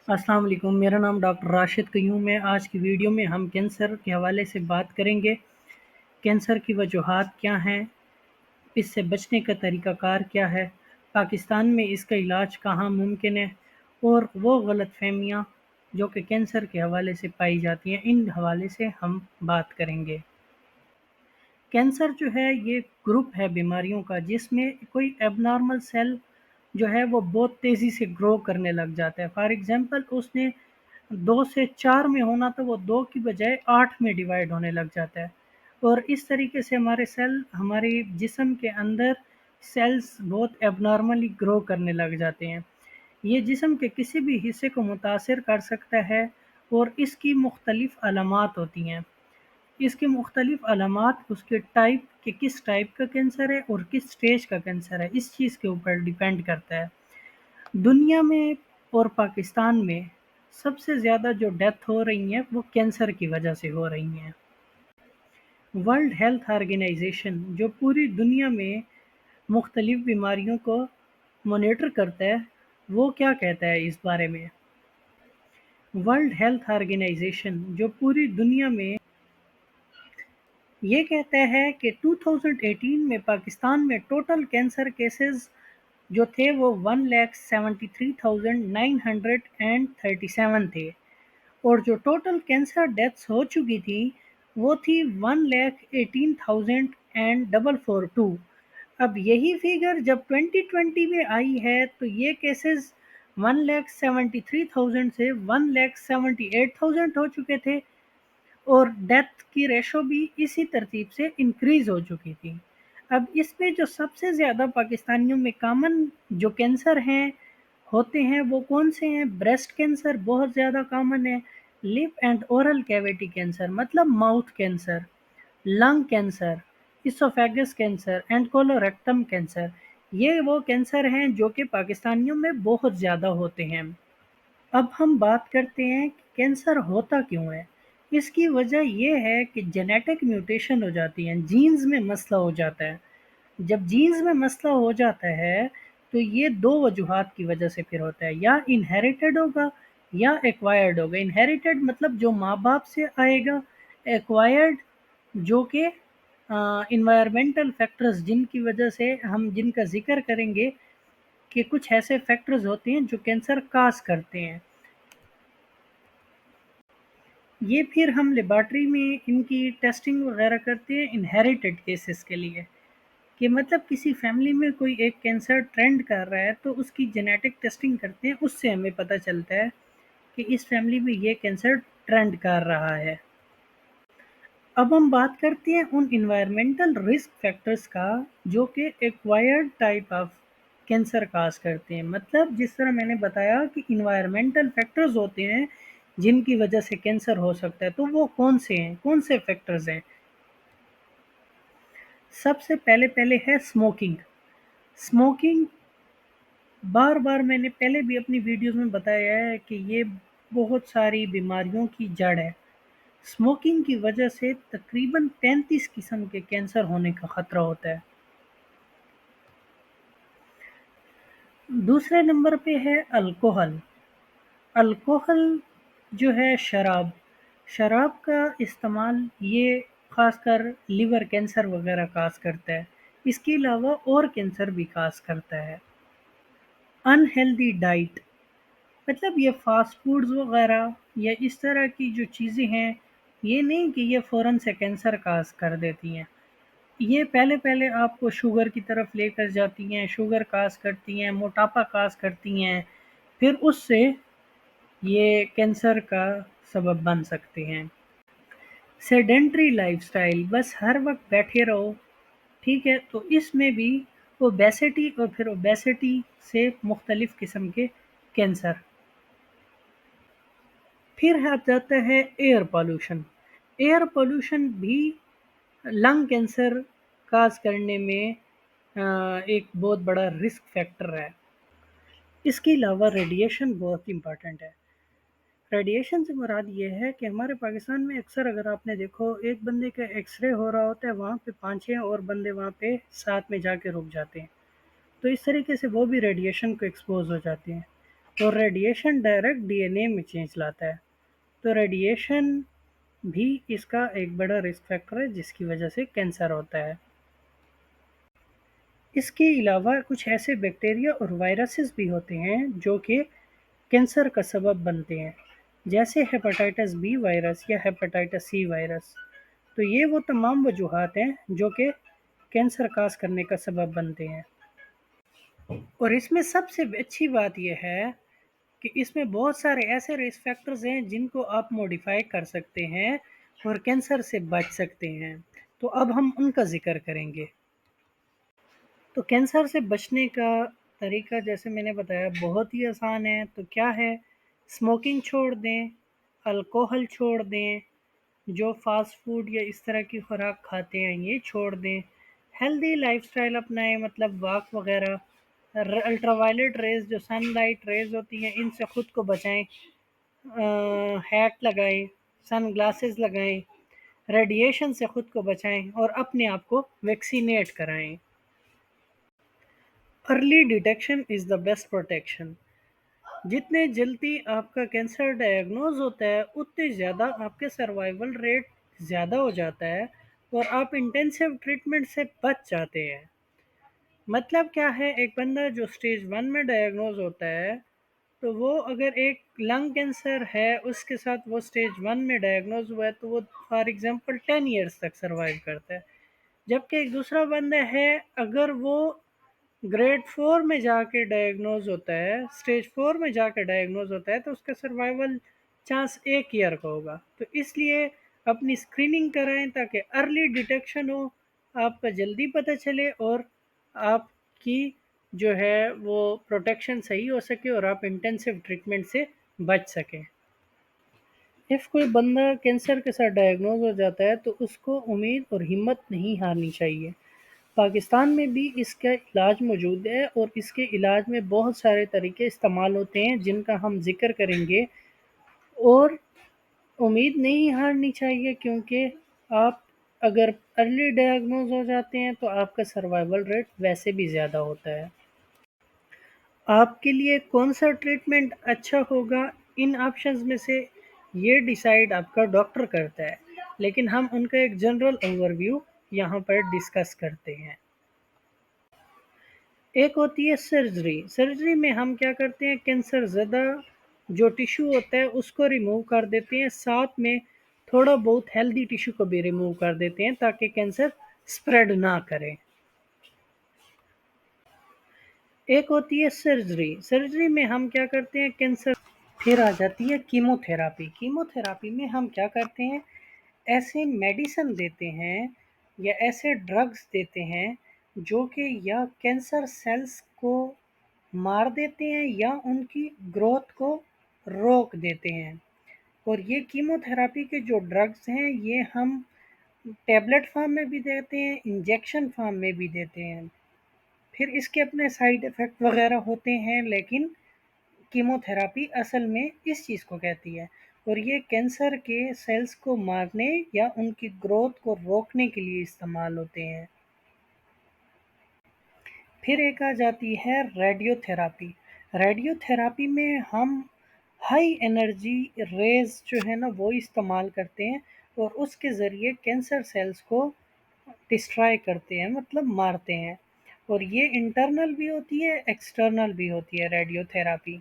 अस्सलाम वालेकुम। मेरा नाम डॉक्टर राशिद क़य्यूम है। आज की वीडियो में हम कैंसर के हवाले से बात करेंगे। कैंसर की वजूहात क्या हैं, इससे बचने का तरीक़ाकार क्या है, पाकिस्तान में इसका इलाज कहाँ मुमकिन है और वो गलतफ़हमियाँ जो कि कैंसर के हवाले से पाई जाती हैं, इन हवाले से हम बात करेंगे। कैंसर जो है ये ग्रुप है बीमारियों का जिसमें कोई एबनॉर्मल सेल जो है वो बहुत तेज़ी से ग्रो करने लग जाता है। फॉर एग्ज़ाम्पल उसने 2 से 4 में होना था, वो 2 की बजाय 8 में डिवाइड होने लग जाता है। और इस तरीके से हमारे सेल हमारे जिस्म के अंदर सेल्स बहुत एबनॉर्मली ग्रो करने लग जाते हैं। ये जिस्म के किसी भी हिस्से को मुतासिर कर सकता है और इसकी मुख्तलिफ़ अलामात होती हैं। इसकी मुख्तलिफ़ अलामात उसके टाइप कि किस टाइप का कैंसर है और किस स्टेज का कैंसर है, इस चीज़ के ऊपर डिपेंड करता है। दुनिया में और पाकिस्तान में सबसे ज़्यादा जो डेथ हो रही हैं वो कैंसर की वजह से हो रही हैं। वर्ल्ड हेल्थ ऑर्गेनाइजेशन जो पूरी दुनिया में मुख्तलिफ़ बीमारियों को मॉनिटर करता है, वो क्या कहता है इस बारे में? वर्ल्ड हेल्थ ऑर्गेनाइजेशन जो पूरी दुनिया में ये कहता है कि 2018 में पाकिस्तान में टोटल कैंसर केसेस जो थे वो 1,73,937 थे और जो टोटल कैंसर डेथ्स हो चुकी थी वो थी 1,18,442। अब यही फिगर जब 2020 में आई है तो ये केसेस 1,73,000 से 1,78,000 हो चुके थे और डेथ की रेशो भी इसी तरतीब से इंक्रीज़ हो चुकी थी। अब इसमें जो सबसे ज़्यादा पाकिस्तानियों में कॉमन जो कैंसर हैं होते हैं वो कौन से हैं? ब्रेस्ट कैंसर बहुत ज़्यादा कॉमन है, lip and oral cavity cancer मतलब mouth cancer, lung cancer, esophagus cancer and colorectum cancer. ये वो कैंसर हैं जो कि पाकिस्तानियों में बहुत ज़्यादा होते हैं। अब हम बात करते हैं कि कैंसर होता क्यों है। इसकी वजह ये है कि जेनेटिक म्यूटेशन हो जाती है, जीन्स में मसला हो जाता है। जब जीन्स में मसला हो जाता है तो ये दो वजूहात की वजह से फिर होता है, या इनहेरिटेड होगा या एक्वायर्ड होगा। इनहेरिटेड मतलब जो माँ बाप से आएगा, एक्वायर्ड जो कि इन्वायरमेंटल फैक्टर्स जिनकी वजह से हम जिनका जिक्र करेंगे कि कुछ ऐसे फैक्टर्स होते हैं जो कैंसर काज करते हैं। ये फिर हम लेबॉर्ट्री में इनकी टेस्टिंग वगैरह करते हैं इनहेरिटेड केसेस के लिए, कि मतलब किसी फैमिली में कोई एक कैंसर ट्रेंड कर रहा है तो उसकी जेनेटिक टेस्टिंग करते हैं, उससे हमें पता चलता है कि इस फैमिली में ये कैंसर ट्रेंड कर रहा है। अब हम बात करते हैं उन इन्वायरमेंटल रिस्क फैक्टर्स का जो कि एक्वायर्ड टाइप ऑफ कैंसर काज करते हैं। मतलब जिस तरह मैंने बताया कि इन्वायरमेंटल फैक्टर्स होते हैं जिनकी वजह से कैंसर हो सकता है, तो वो कौन से हैं, कौन से फैक्टर्स हैं? सबसे पहले पहले है स्मोकिंग। स्मोकिंग बार बार मैंने पहले भी अपनी वीडियोस में बताया है कि ये बहुत सारी बीमारियों की जड़ है। स्मोकिंग की वजह से तकरीबन 35 किस्म के कैंसर होने का खतरा होता है। दूसरे नंबर पे है अल्कोहल। अल्कोहल जो है शराब, शराब का इस्तेमाल ये ख़ासकर लिवर कैंसर वगैरह काज करता है। इसके अलावा और कैंसर भी काज करता है। अनहेल्दी डाइट मतलब ये फ़ास्ट फूड्स वगैरह या इस तरह की जो चीज़ें हैं, ये नहीं कि ये फ़ौरन से कैंसर काज कर देती हैं। ये पहले-पहले आपको शुगर की तरफ लेकर जाती हैं, शुगर काज़ करती हैं, मोटापा काज़ करती हैं, फिर उससे ये कैंसर का सबब बन सकते हैं। सेडेंटरी लाइफ़स्टाइल बस हर वक़्त बैठे रहो, ठीक है? तो इसमें भी ओबेसिटी और फिर ओबेसिटी से मुख्तलिफ़ किस्म के कैंसर। फिर आ जाता है एयर पॉल्यूशन। एयर पॉल्यूशन भी लंग कैंसर काज़ करने में एक बहुत बड़ा रिस्क फैक्टर है। इसके अलावा रेडिएशन बहुत इम्पोर्टेंट है। रेडिएशन से मुराद ये है कि हमारे पाकिस्तान में अक्सर अगर आपने देखो एक बंदे का एक्स-रे हो रहा होता है, वहाँ पे 5-6 और बंदे वहाँ पे साथ में जाके रुक जाते हैं। तो इस तरीके से वो भी रेडिएशन को एक्सपोज़ हो जाते हैं। और रेडिएशन डायरेक्ट डीएनए में चेंज लाता है। तो रेडिएशन भी इसका एक बड़ा रिस्क फैक्टर है जिसकी वजह से कैंसर होता है। इसके अलावा कुछ ऐसे बैक्टीरिया और वायरसेस भी होते हैं जो कि कैंसर का सबब बनते हैं, जैसे हेपेटाइटिस बी वायरस या हेपेटाइटिस सी वायरस। तो ये वो तमाम वजूहात हैं जो कि कैंसर काज करने का सबब बनते हैं। और इसमें सबसे अच्छी बात यह है कि इसमें बहुत सारे ऐसे रिस्क फैक्टर्स हैं जिनको आप मॉडिफाई कर सकते हैं और कैंसर से बच सकते हैं। तो अब हम उनका जिक्र करेंगे। तो कैंसर से बचने का तरीका जैसे मैंने बताया बहुत ही आसान है। तो क्या है, स्मोकिंग छोड़ दें, अल्कोहल छोड़ दें, जो फास्ट फूड या इस तरह की खुराक खाते हैं ये छोड़ दें, हेल्दी लाइफस्टाइल अपनाएं, मतलब वॉक वगैरह, अल्ट्रावायलेट रेज जो सनलाइट रेज होती हैं इनसे ख़ुद को बचाएं, हैट लगाएं, सन ग्लासेस लगाएं, रेडिएशन से ख़ुद को बचाएं और अपने आप को वैक्सीनेट कराएं। Early detection is the best protection. जितने जल्दी आपका कैंसर डायग्नोज होता है उतने ज़्यादा आपके सर्वाइवल रेट ज़्यादा हो जाता है और आप इंटेंसिव ट्रीटमेंट से बच जाते हैं। मतलब क्या है, एक बंदा जो स्टेज 1 में डायग्नोज होता है तो वो अगर एक लंग कैंसर है उसके साथ वो स्टेज 1 में डायग्नोज हुआ है तो वो फॉर एग्जांपल 10 इयर्स तक सर्वाइव करता है। जबकि एक दूसरा बंदा है, अगर वो ग्रेड 4 में जाके डायग्नोज होता है, स्टेज 4 में जाके डायग्नोज होता है तो उसका सर्वाइवल चांस 1 ईयर का होगा। तो इसलिए अपनी स्क्रीनिंग कराएं ताकि अर्ली डिटेक्शन हो, आपका जल्दी पता चले और आपकी जो है वो प्रोटेक्शन सही हो सके और आप इंटेंसिव ट्रीटमेंट से बच सकें। इफ़ कोई बंदा कैंसर के साथ डायग्नोज हो जाता है तो उसको उम्मीद और हिम्मत नहीं हारनी चाहिए। पाकिस्तान में भी इसका इलाज मौजूद है और इसके इलाज में बहुत सारे तरीके इस्तेमाल होते हैं जिनका हम जिक्र करेंगे। और उम्मीद नहीं हारनी चाहिए क्योंकि आप अगर अर्ली डायग्नोज हो जाते हैं तो आपका सर्वाइवल रेट वैसे भी ज़्यादा होता है। आपके लिए कौन सा ट्रीटमेंट अच्छा होगा इन ऑप्शंस में से ये डिसाइड आपका डॉक्टर करता है, लेकिन हम उनका एक जनरल ओवरव्यू यहाँ पर डिस्कस करते हैं। एक होती है सर्जरी। सर्जरी में हम क्या करते हैं, कैंसर ज़दा जो टिश्यू होता है उसको रिमूव कर देते हैं, साथ में थोड़ा बहुत हेल्दी टिश्यू को भी रिमूव कर देते हैं ताकि कैंसर स्प्रेड ना करे। एक होती है सर्जरी। सर्जरी में हम क्या करते हैं, कैंसर। फिर आ जाती है कीमोथेरापी। कीमोथेरापी में हम क्या करते हैं, ऐसे मेडिसिन देते हैं या ऐसे ड्रग्स देते हैं जो कि या कैंसर सेल्स को मार देते हैं या उनकी ग्रोथ को रोक देते हैं। और ये कीमोथेरापी के जो ड्रग्स हैं ये हम टैबलेट फॉर्म में भी देते हैं, इंजेक्शन फॉर्म में भी देते हैं। फिर इसके अपने साइड इफ़ेक्ट वगैरह होते हैं, लेकिन कीमोथेरापी असल में इस चीज़ को कहती है। और ये कैंसर के सेल्स को मारने या उनकी ग्रोथ को रोकने के लिए इस्तेमाल होते हैं। फिर एक आ जाती है रेडियोथेरापी। रेडियोथेरापी में हम हाई एनर्जी रेज जो है ना वो इस्तेमाल करते हैं और उसके ज़रिए कैंसर सेल्स को डिस्ट्रॉय करते हैं, मतलब मारते हैं। और ये इंटरनल भी होती है, एक्सटर्नल भी होती है रेडियोथेरापी।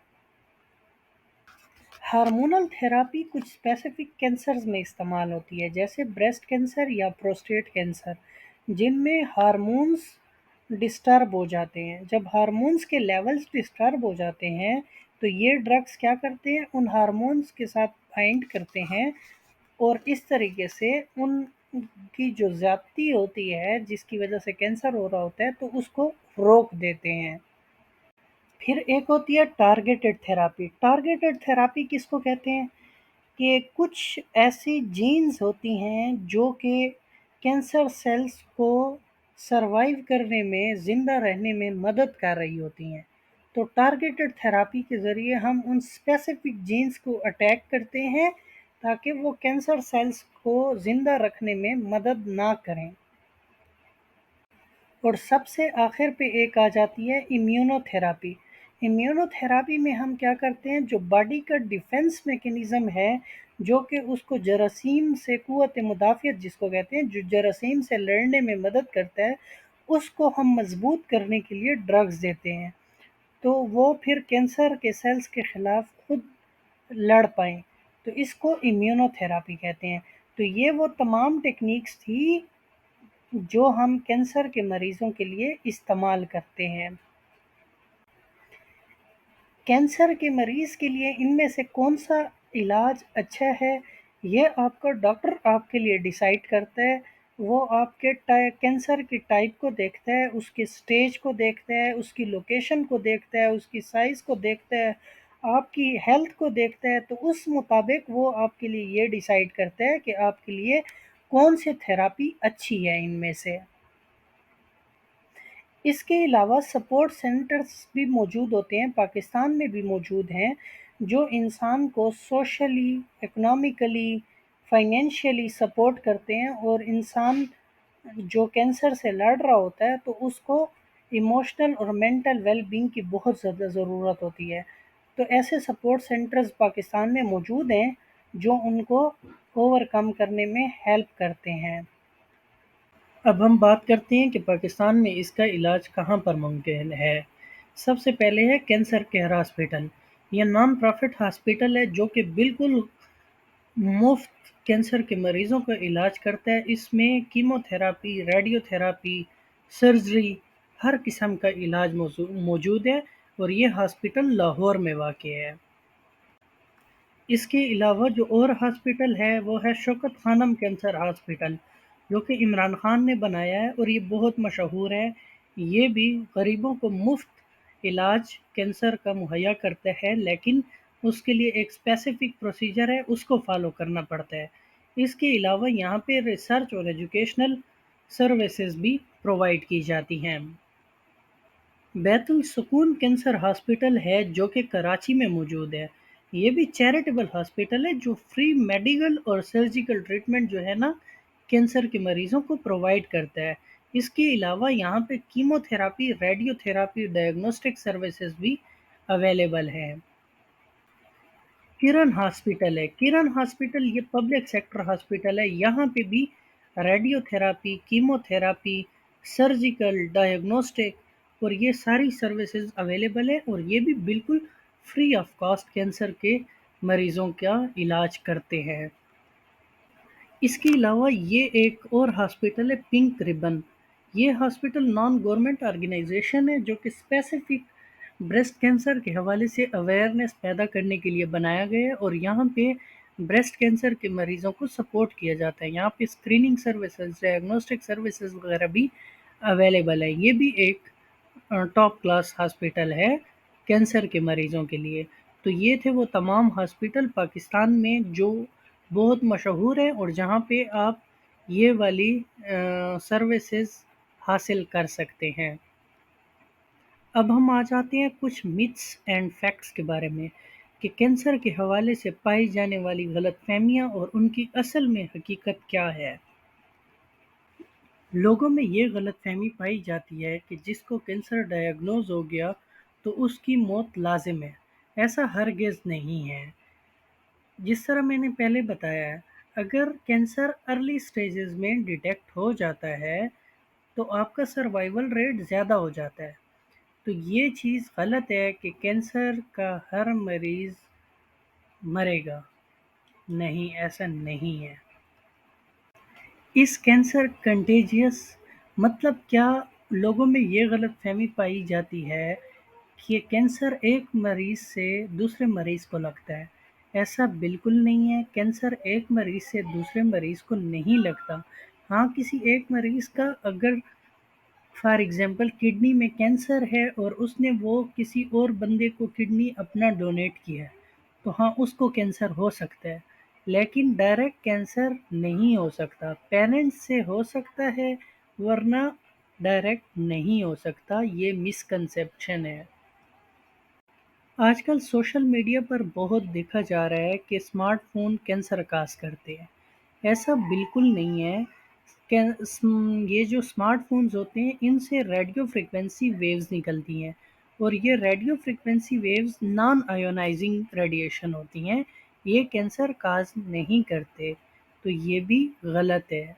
हार्मोनल थेरापी कुछ स्पेसिफिक कैंसर्स में इस्तेमाल होती है, जैसे ब्रेस्ट कैंसर या प्रोस्टेट कैंसर, जिनमें हार्मोन्स डिस्टर्ब हो जाते हैं। जब हार्मोन्स के लेवल्स डिस्टर्ब हो जाते हैं तो ये ड्रग्स क्या करते हैं, उन हार्मोन्स के साथ बाइंड करते हैं और इस तरीके से उनकी जो ज़्यादती होती है जिसकी वजह से कैंसर हो रहा होता है तो उसको रोक देते हैं। फिर एक होती है टारगेटेड थेरापी। टारगेटेड थेरापी किसको कहते हैं, कि कुछ ऐसी जीन्स होती हैं जो कि कैंसर सेल्स को सरवाइव करने में, ज़िंदा रहने में मदद कर रही होती हैं। तो टारगेटेड थेरापी के ज़रिए हम उन स्पेसिफिक जीन्स को अटैक करते हैं ताकि वो कैंसर सेल्स को ज़िंदा रखने में मदद ना करें। और सबसे आखिर पे एक आ जाती है इम्यूनोथेरापी। इम्यूनोथेरापी में हम क्या करते हैं, जो बॉडी का डिफेंस मैकेनिज़्म है, जो कि उसको जरासीम से क़ुव्वत मुदाफ़ियत जिसको कहते हैं, जो जरासीम से लड़ने में मदद करता है, उसको हम मज़बूत करने के लिए ड्रग्स देते हैं, तो वो फिर कैंसर के सेल्स के ख़िलाफ़ खुद लड़ पाएँ, तो इसको इम्यूनोथेरापी कहते हैं। तो ये वो तमाम टेक्निक्स थी जो हम कैंसर के मरीज़ों के लिए इस्तेमाल करते हैं। कैंसर के मरीज़ के लिए इनमें से कौन सा इलाज अच्छा है, ये आपका डॉक्टर आपके लिए डिसाइड करता है। वो आपके कैंसर की टाइप को देखता है, उसके स्टेज को देखता है, उसकी लोकेशन को देखता है, उसकी साइज़ को देखता है, आपकी हेल्थ को देखता है, तो उस मुताबिक वो आपके लिए ये डिसाइड करता है कि आपके लिए कौन सी थेरापी अच्छी है इनमें से। इसके अलावा सपोर्ट सेंटर्स भी मौजूद होते हैं, पाकिस्तान में भी मौजूद हैं, जो इंसान को सोशली, इकोनॉमिकली, फाइनेंशियली सपोर्ट करते हैं, और इंसान जो कैंसर से लड़ रहा होता है तो उसको इमोशनल और मेंटल वेल बीइंग की बहुत ज़्यादा ज़रूरत होती है। तो ऐसे सपोर्ट सेंटर्स पाकिस्तान में मौजूद हैं जो उनको ओवरकम करने में हेल्प करते हैं। अब हम बात करते हैं कि पाकिस्तान में इसका इलाज कहाँ पर मुमकिन है। सबसे पहले है कैंसर केयर हॉस्पिटल। यह नॉन प्रॉफिट हॉस्पिटल है जो कि बिल्कुल मुफ्त कैंसर के मरीज़ों का इलाज करता है। इसमें कीमोथेरापी, रेडियोथेरापी, सर्जरी, हर किस्म का इलाज मौजूद है, और ये हॉस्पिटल लाहौर में वाक़ है। इसके अलावा जो और हॉस्पिटल है वो है शौकत खानम कैंसर हॉस्पिटल, जो कि इमरान खान ने बनाया है और ये बहुत मशहूर है। ये भी गरीबों को मुफ्त इलाज कैंसर का मुहैया करता है, लेकिन उसके लिए एक स्पेसिफिक प्रोसीजर है, उसको फॉलो करना पड़ता है। इसके अलावा यहाँ पे रिसर्च और एजुकेशनल सर्विसेज भी प्रोवाइड की जाती हैं। बैतुल सुकून कैंसर हॉस्पिटल है जो कि कराची में मौजूद है। ये भी चैरिटेबल हॉस्पिटल है जो फ्री मेडिकल और सर्जिकल ट्रीटमेंट जो है ना कैंसर के मरीजों को प्रोवाइड करता है। इसके अलावा यहाँ पे कीमोथेरापी, रेडियोथेरापी, डायग्नोस्टिक सर्विसेज भी अवेलेबल हैं। किरण हॉस्पिटल है। किरण हॉस्पिटल ये पब्लिक सेक्टर हॉस्पिटल है। यहाँ पे भी रेडियोथेरापी, कीमोथेरापी, सर्जिकल, डायग्नोस्टिक और ये सारी सर्विसेज अवेलेबल है, और ये भी बिल्कुल फ्री ऑफ कॉस्ट कैंसर के मरीज़ों का इलाज करते हैं। इसके अलावा ये एक और हॉस्पिटल है पिंक रिबन। ये हॉस्पिटल नॉन गवर्नमेंट ऑर्गेनाइजेशन है जो कि स्पेसिफिक ब्रेस्ट कैंसर के हवाले से अवेयरनेस पैदा करने के लिए बनाया गया है, और यहाँ पे ब्रेस्ट कैंसर के मरीज़ों को सपोर्ट किया जाता है। यहाँ पे स्क्रीनिंग सर्विसेज, डायग्नोस्टिक सर्विसेज वगैरह भी अवेलेबल है। ये भी एक टॉप क्लास हॉस्पिटल है कैंसर के मरीज़ों के लिए। तो ये थे वो तमाम हॉस्पिटल पाकिस्तान में जो बहुत मशहूर है और जहाँ पे आप ये वाली सर्विसेज हासिल कर सकते हैं। अब हम आ जाते हैं कुछ मिथ्स एंड फैक्ट्स के बारे में कि कैंसर के हवाले से पाई जाने वाली गलतफहमियां और उनकी असल में हकीकत क्या है। लोगों में ये गलतफहमी पाई जाती है कि जिसको कैंसर डायग्नोज हो गया तो उसकी मौत लाजिम है। ऐसा हरगिज़ नहीं है। जिस तरह मैंने पहले बताया है, अगर कैंसर अर्ली स्टेजेस में डिटेक्ट हो जाता है तो आपका सर्वाइवल रेट ज़्यादा हो जाता है। तो ये चीज़ गलत है कि कैंसर का हर मरीज़ मरेगा। नहीं, ऐसा नहीं है। इस कैंसर कंटेजियस मतलब क्या? लोगों में ये गलतफहमी पाई जाती है कि कैंसर एक मरीज़ से दूसरे मरीज़ को लगता है। ऐसा बिल्कुल नहीं है। कैंसर एक मरीज़ से दूसरे मरीज़ को नहीं लगता। हाँ, किसी एक मरीज़ का अगर फॉर एग्ज़ाम्पल किडनी में कैंसर है और उसने वो किसी और बंदे को किडनी अपना डोनेट किया है, तो हाँ, उसको कैंसर हो सकता है, लेकिन डायरेक्ट कैंसर नहीं हो सकता। पेरेंट्स से हो सकता है, वरना डायरेक्ट नहीं हो सकता। ये मिसकंसेप्शन है। आजकल सोशल मीडिया पर बहुत देखा जा रहा है कि स्मार्टफ़ोन कैंसर काज़ करते हैं। ऐसा बिल्कुल नहीं है। ये जो स्मार्टफ़ोन्स होते हैं इनसे रेडियो फ्रिक्वेंसी वेव्स निकलती हैं, اور یہ radio frequency waves non ionizing radiation ہوتی ہیں، یہ کینسر کاز نہیں کرتے، تو یہ بھی غلط ہے۔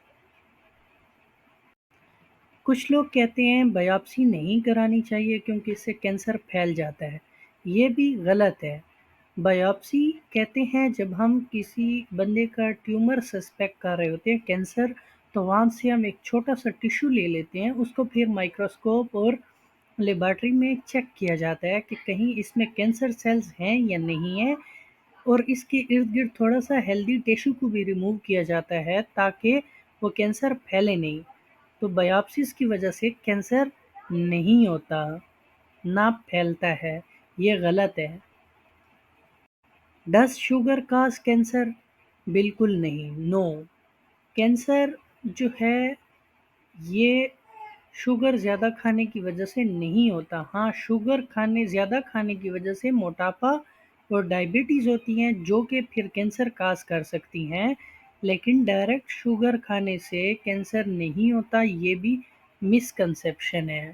کچھ لوگ کہتے ہیں بایوپسی نہیں کرانی چاہیے کیونکہ اس سے کینسر پھیل جاتا ہے، یہ بھی غلط ہے۔ بایوپسی کہتے ہیں جب ہم کسی بندے کا ٹیومر سسپیکٹ کر رہے ہوتے ہیں کینسر، تو وہاں سے ہم ایک چھوٹا سا ٹیشو لے لیتے ہیں، اس کو پھر مائکروسکوپ اور لیبارٹری میں چیک کیا جاتا ہے کہ کہیں اس میں کینسر سیلز ہیں یا نہیں ہیں، اور اس کے ارد گرد تھوڑا سا ہیلدی ٹیشو کو بھی ریموو کیا جاتا ہے تاکہ وہ کینسر پھیلے نہیں۔ تو بایوپسیز کی وجہ سے کینسر نہیں ہوتا، نہ پھیلتا ہے، یہ غلط ہے۔ Does sugar cause cancer? بالکل نہیں، نو۔ کینسر جو ہے یہ شوگر زیادہ کھانے کی وجہ سے نہیں ہوتا۔ ہاں، شوگر زیادہ کھانے کی وجہ سے موٹاپا اور ڈائبٹیز ہوتی ہیں جو کہ پھر کینسر کاز کر سکتی ہیں، لیکن ڈائریکٹ شوگر کھانے سے کینسر نہیں ہوتا، یہ بھی مسکنسیپشن ہے۔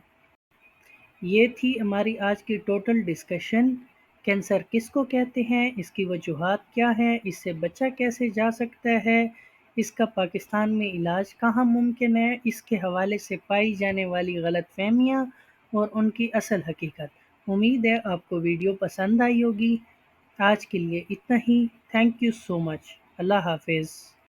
یہ تھی ہماری آج کی ٹوٹل ڈسکشن۔ کینسر کس کو کہتے ہیں، اس کی وجوہات کیا ہیں، اس سے بچا کیسے جا سکتا ہے، اس کا پاکستان میں علاج کہاں ممکن ہے، اس کے حوالے سے پائی جانے والی غلط فہمیاں اور ان کی اصل حقیقت۔ امید ہے آپ کو ویڈیو پسند آئی ہوگی۔ آج کے لیے اتنا ہی۔ تھینک یو سو مچ۔ اللہ حافظ۔